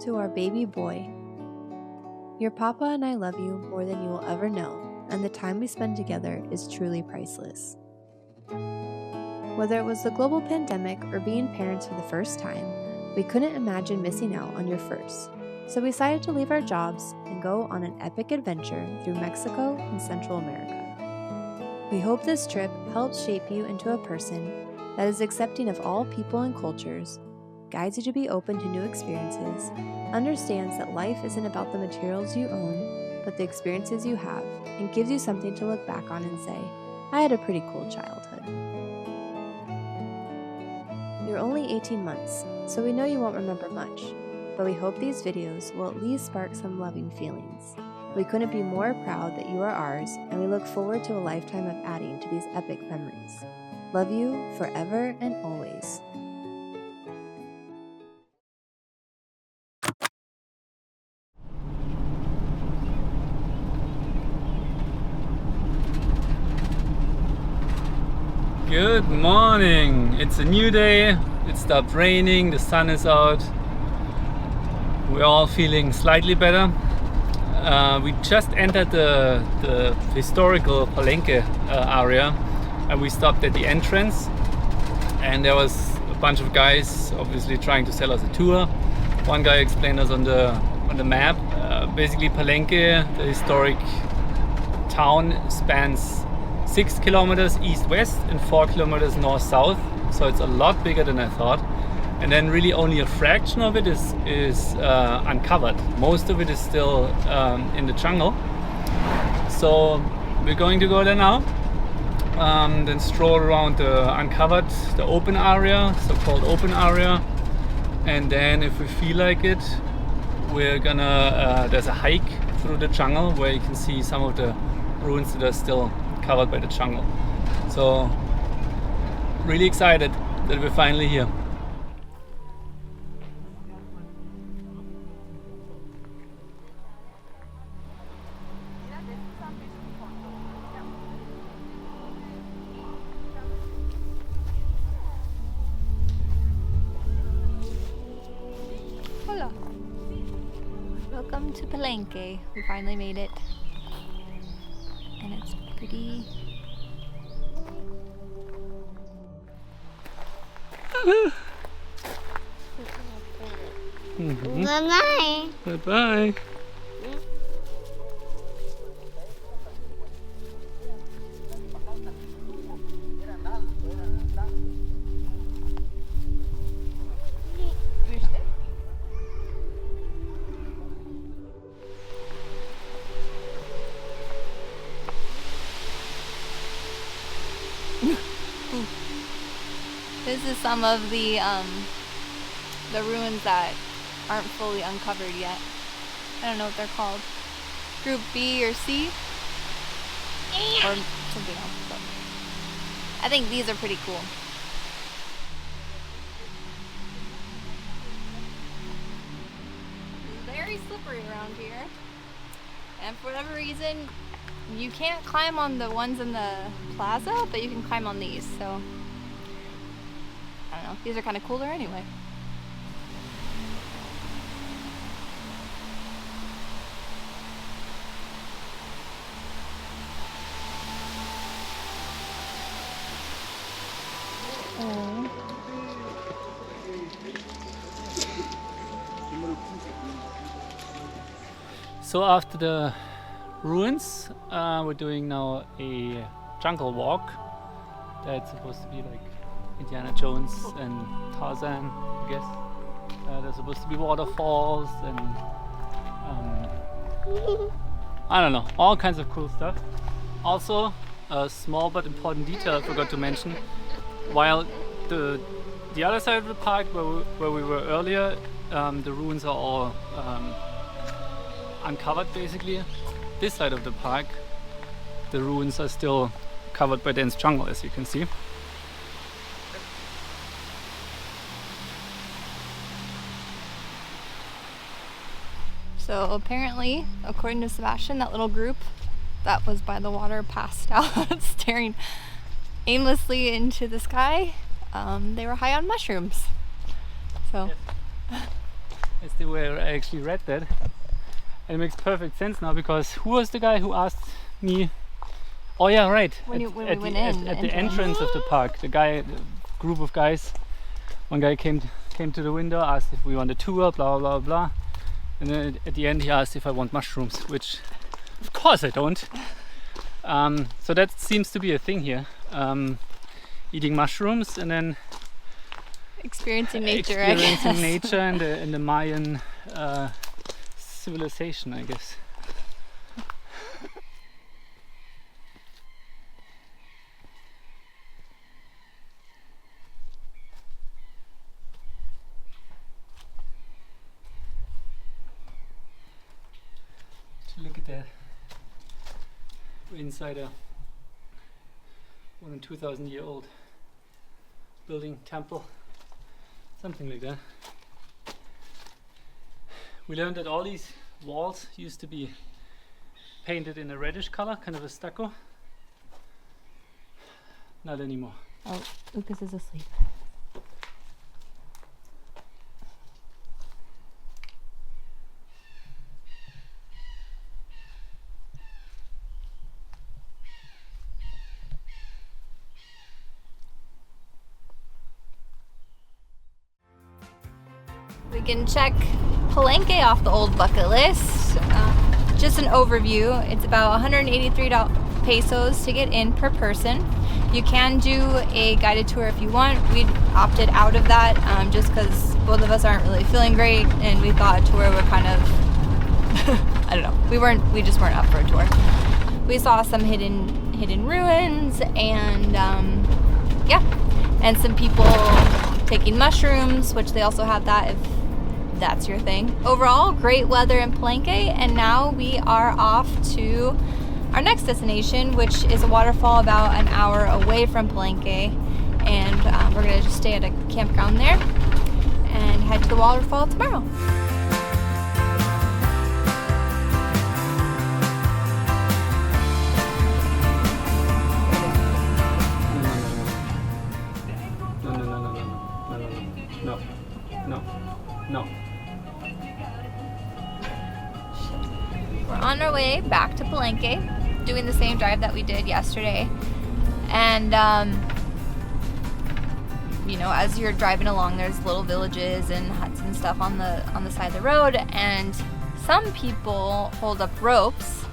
to our baby boy. Your papa and I love you more than you will ever know, and the time we spend together is truly priceless. Whether it was the global pandemic or being parents for the first time, we couldn't imagine missing out on your first, so we decided to leave our jobs and go on an epic adventure through Mexico and Central America. We hope this trip helps shape you into a person that is accepting of all people and cultures, guides you to be open to new experiences, understands that life isn't about the materials you own, but the experiences you have, and gives you something to look back on and say, I had a pretty cool childhood. You're only 18 months, so we know you won't remember much, but we hope these videos will at least spark some loving feelings. We couldn't be more proud that you are ours, and we look forward to a lifetime of adding to these epic memories. Love you forever and always. Good morning! It's a new day, it stopped raining, the sun is out. We're all feeling slightly better. We just entered the historical Palenque area, and we stopped at the entrance, and there was a bunch of guys obviously trying to sell us a tour. One guy explained us on the map. Basically Palenque, the historic town, spans 6 kilometers east-west and 4 kilometers north-south, so it's a lot bigger than I thought. And then really only a fraction of it is uncovered. Most of it is still in the jungle. So we're going to go there now, then stroll around the uncovered, the open area, so-called open area. And then if we feel like it, we're gonna, there's a hike through the jungle where you can see some of the ruins that are still covered by the jungle. So really excited that we're finally here. Hola. Welcome to Palenque. We finally made it. And it's pretty. Bye-bye. Bye-bye. This is some of the ruins that aren't fully uncovered yet. I don't know what they're called. Group B or C? Or something else. But I think these are pretty cool. It's very slippery around here. And for whatever reason, you can't climb on the ones in the plaza, but you can climb on these, so I don't know. These are kind of cooler anyway. So after the ruins, we're doing now a jungle walk. That's supposed to be like Indiana Jones and Tarzan, I guess. There's supposed to be waterfalls and I don't know, all kinds of cool stuff. Also, a small but important detail I forgot to mention. While the other side of the park where we were earlier, the ruins are all uncovered basically. This side of the park, the ruins are still covered by dense jungle, as you can see. So apparently, according to Sebastian, that little group that was by the water passed out staring aimlessly into the sky, they were high on mushrooms. So That's the way I actually read that. And it makes perfect sense now, because who was the guy who asked me? Oh yeah, right. When we went in. At the entrance of the park, the group of guys, one guy came to the window, asked if we want a tour, blah blah blah, and then at the end he asked if I want mushrooms, which of course I don't. So that seems to be a thing here, eating mushrooms and then Experiencing nature, experiencing nature and the Mayan civilization, I guess. Look at that. We're inside a more than 2,000-year-old building, temple, something like that. We learned that all these walls used to be painted in a reddish color, kind of a stucco. Not anymore. Oh, Lucas is asleep. We can check Palenque off the old bucket list. Just an overview. It's about 183 pesos to get in per person. You can do a guided tour if you want. We opted out of that just because both of us aren't really feeling great, and we thought a tour would kind of I don't know. We just weren't up for a tour. We saw some hidden ruins and yeah, and some people taking mushrooms, which they also have that if that's your thing. Overall, great weather in Palenque, and now we are off to our next destination, which is a waterfall about an hour away from Palenque, and we're gonna just stay at a campground there and head to the waterfall tomorrow. No. We're on our way back to Palenque, doing the same drive that we did yesterday. And you know, as you're driving along, there's little villages and huts and stuff on the side of the road, and some people hold up ropes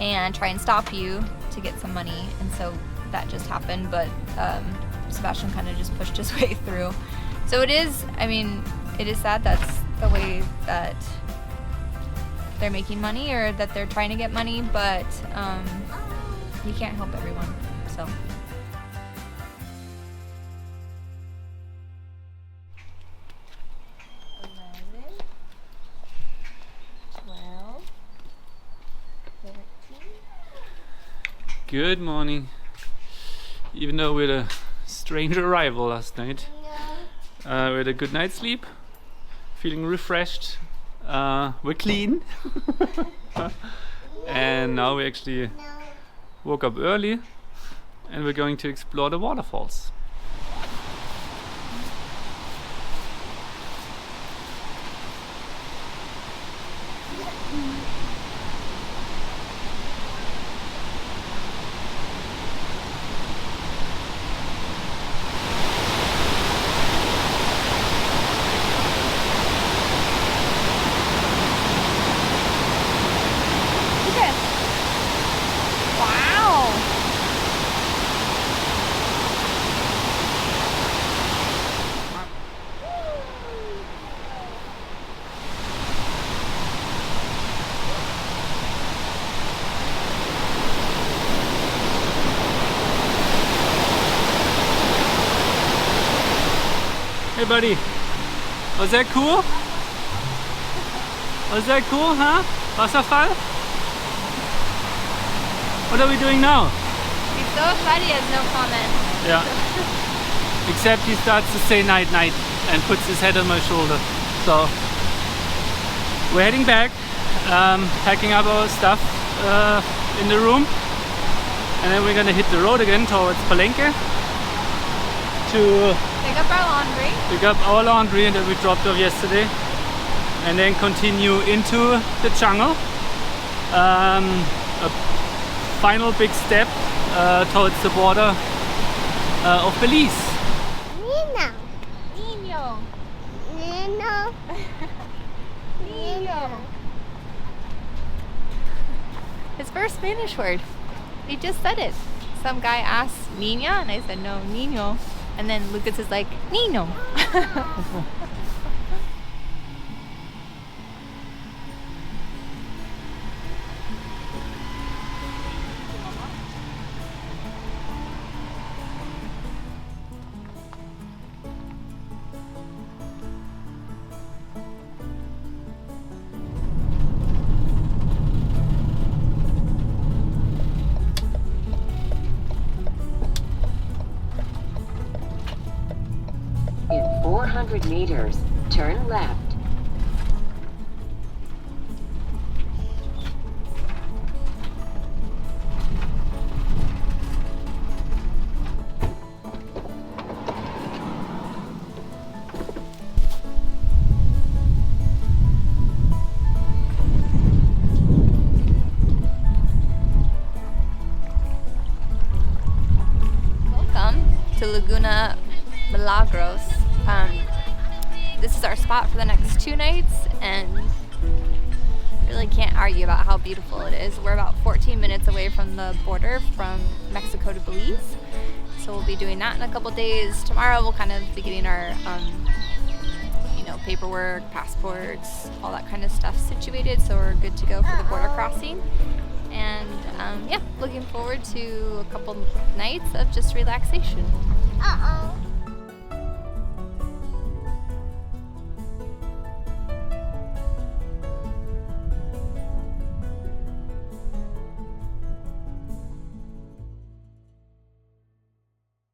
and try and stop you to get some money, and so that just happened, but Sebastian kind of just pushed his way through. So it is sad that's the way that they're making money, or that they're trying to get money, but you can't help everyone, so. 11, 12, 13. Good morning. Even though we had a strange arrival last night, we had a good night's sleep, feeling refreshed. We're clean. And now we actually woke up early and we're going to explore the waterfalls. Hey buddy, was that cool? Was that cool, huh? Wasserfall? What are we doing now? He's so excited, he has no comment. Yeah. Except he starts to say night night and puts his head on my shoulder. So we're heading back, packing up our stuff in the room, and then we're gonna hit the road again towards Palenque to Pick up our laundry. pick up our laundry that we dropped off yesterday, and then continue into the jungle. A final big step towards the border of Belize. Nino. Nino. Nino. His first Spanish word. He just said it. Some guy asked Niña, and I said no, Niño. And then Lucas is like, Nino. In 400 meters, turn left. Welcome to Laguna Milagros. This is our spot for the next 2 nights, and really can't argue about how beautiful it is. We're about 14 minutes away from the border from Mexico to Belize, so we'll be doing that in a couple days. Tomorrow we'll kind of be getting our paperwork, passports, all that kind of stuff situated, so we're good to go for the border crossing. And yeah, looking forward to a couple nights of just relaxation.